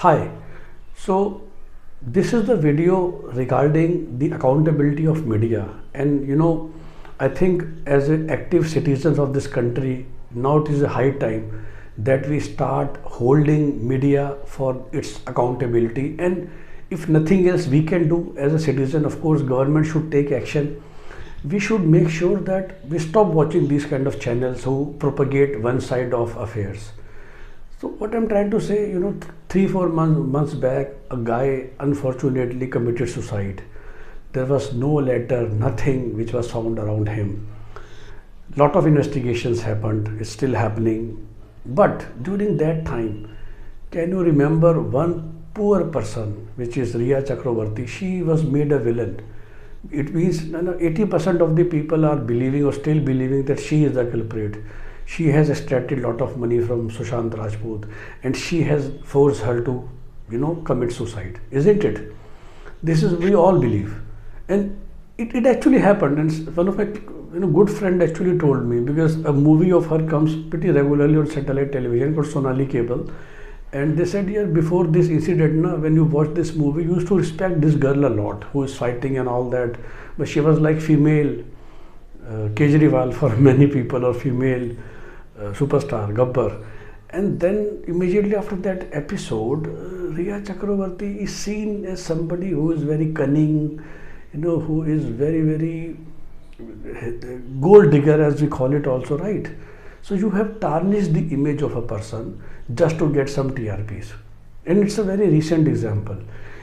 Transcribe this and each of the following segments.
Hi, so this is the video regarding the accountability of media. And I think as active citizens of this country, now it is a high time that we start holding media for its accountability. And if nothing else we can do as a citizen, of course, government should take action. We should make sure that we stop watching these kind of channels who propagate one side of affairs. So what I'm trying to say, 3 4 months back, a guy unfortunately committed suicide. There was no letter, nothing which was found around him. Lot of investigations happened, it's still happening. But during that time, can you remember one poor person, which is Riya Chakravarti? She was made a villain. It means 80% of the people are believing or still believing that she is the culprit. She has extracted a lot of money from Sushant Rajput and she has forced her to, commit suicide, isn't it? This is we all believe, and it actually happened. And one of my good friend actually told me, because a movie of her comes pretty regularly on satellite television called Sonali Cable, and they said, yeah, before this incident, when you watch this movie, you used to respect this girl a lot who is fighting and all that, but she was like female Kejriwal for many people, or female superstar Gabbar. And then immediately after that episode, Riya Chakravarti is seen as somebody who is very cunning, who is very, very gold digger, as we call it also, right? So you have tarnished the image of a person just to get some TRPs. And it's a very recent example.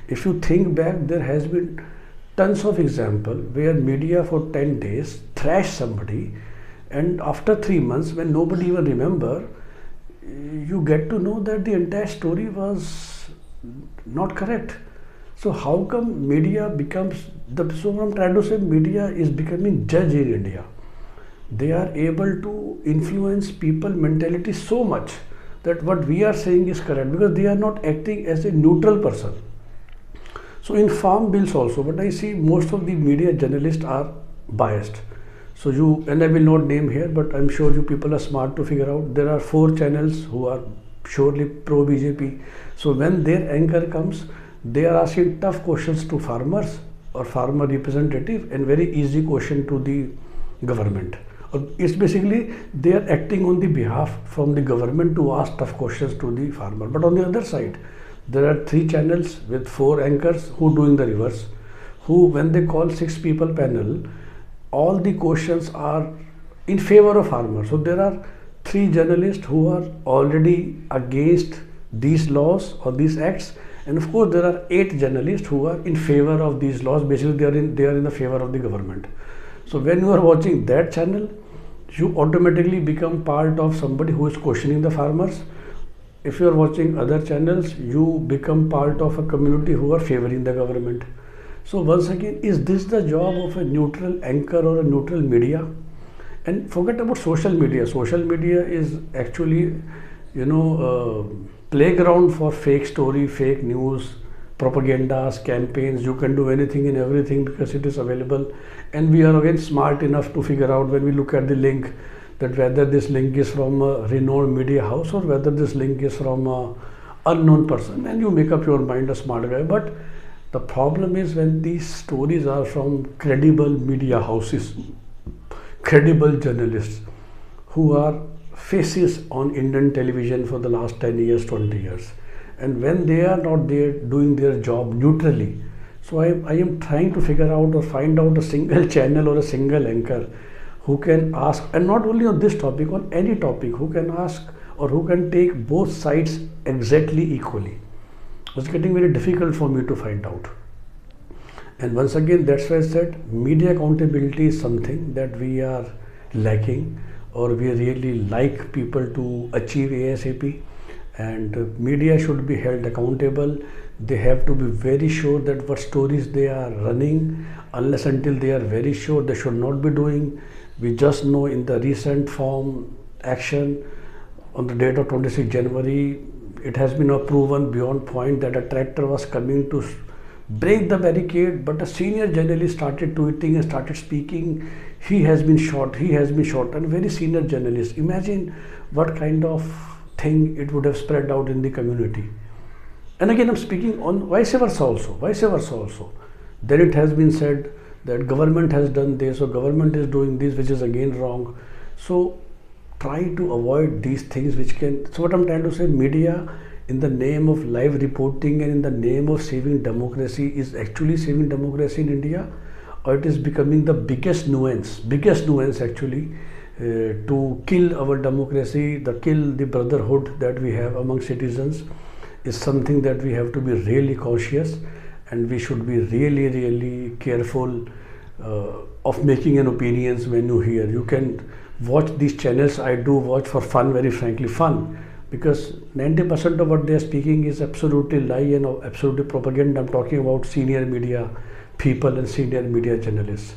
If you think back, there has been tons of example where media for 10 days thrash somebody, and after 3 months, when nobody even remember, you get to know that the entire story was not correct. So how come media becomes so what I'm trying to say, media is becoming judge in India. They are able to influence people mentality so much that what we are saying is correct, because they are not acting as a neutral person. So in farm bills also, but I see most of the media journalists are biased. So and I will not name here, but I'm sure you people are smart to figure out. There are 4 channels who are surely pro BJP. So when their anchor comes, they are asking tough questions to farmers or farmer representative, and very easy question to the government. It's basically they are acting on the behalf from the government to ask tough questions to the farmer. But on the other side, there are 3 channels with 4 anchors who doing the reverse, who when they call 6 people panel, all the questions are in favor of farmers. So there are 3 journalists who are already against these laws or these acts, and of course there are 8 journalists who are in favor of these laws. Basically they are in the favor of the government. So when you are watching that channel, you automatically become part of somebody who is questioning the farmers. If you are watching other channels, you become part of a community who are favoring the government. So once again, is this the job of a neutral anchor or a neutral media? And forget about social media. Social media is actually, playground for fake story, fake news, propagandas, campaigns. You can do anything and everything because it is available. And we are again smart enough to figure out, when we look at the link, that whether this link is from a renowned media house or whether this link is from a unknown person, and you make up your mind, a smart guy. But the problem is when these stories are from credible media houses, credible journalists who are faces on Indian television for the last 10 years, 20 years. And when they are not there doing their job neutrally, so I am trying to figure out or find out a single channel or a single anchor who can ask, and not only on this topic, on any topic, who can ask or who can take both sides exactly equally. It's getting very difficult for me to find out. And once again, that's why I said media accountability is something that we are lacking, or we really like people to achieve ASAP. And media should be held accountable. They have to be very sure that what stories they are running, unless until they are very sure, they should not be doing. We just know in the recent form action on the date of 26 January, it has been proven beyond point that a tractor was coming to break the barricade, but a senior journalist started tweeting and started speaking, he has been shot, and very senior journalist. Imagine what kind of thing it would have spread out in the community. And again, I'm speaking on vice versa also, vice versa also. Then it has been said that government has done this or government is doing this, which is again wrong. So try to avoid these things which can, so what I'm trying to say, media in the name of live reporting and in the name of saving democracy is actually saving democracy in India, or it is becoming the biggest nuance actually, to kill our democracy, kill the brotherhood that we have among citizens, is something that we have to be really cautious, and we should be really careful of making an opinions when you hear. You can watch these channels. I do watch for fun, very frankly fun, because 90% of what they are speaking is absolutely lie and absolutely propaganda. I'm talking about senior media people and senior media journalists.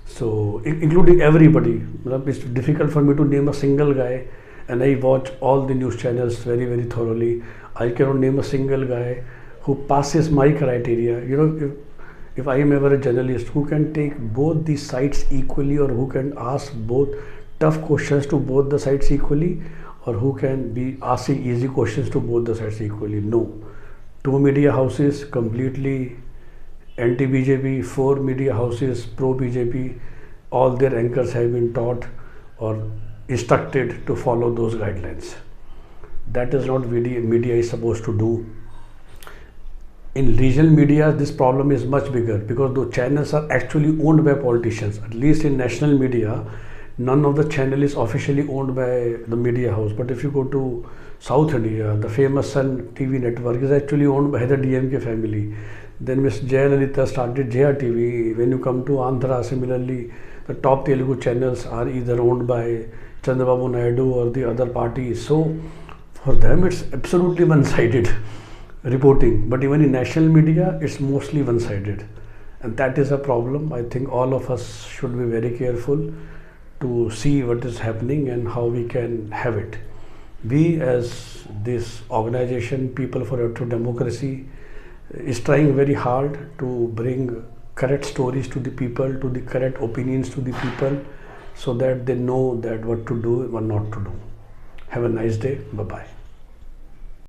So including everybody. It's difficult for me to name a single guy, and I watch all the news channels very thoroughly. I cannot name a single guy who passes my criteria. You know, if I am ever a journalist who can take both the sides equally, or who can ask both tough questions to both the sides equally, or who can be asking easy questions to both the sides equally. No. 2 media houses completely anti-BJP, 4 media houses pro-BJP, all their anchors have been taught or instructed to follow those guidelines. That is not media is supposed to do. In regional media, this problem is much bigger because those channels are actually owned by politicians. At least in national media, none of the channel is officially owned by the media house. But if you go to South India, the famous Sun TV network is actually owned by the DMK family. Then Ms. Jayalalitha started Jaya TV. When you come to Andhra, similarly, the top Telugu channels are either owned by Chandrababu Naidu or the other party. So for them, it's absolutely one-sided reporting. But even in national media, it's mostly one-sided. And that is a problem. I think all of us should be very careful to see what is happening and how we can have it. We as this organization, People for True Democracy, is trying very hard to bring correct stories to the people, to the correct opinions to the people, so that they know that what to do and what not to do. Have a nice day. Bye-bye.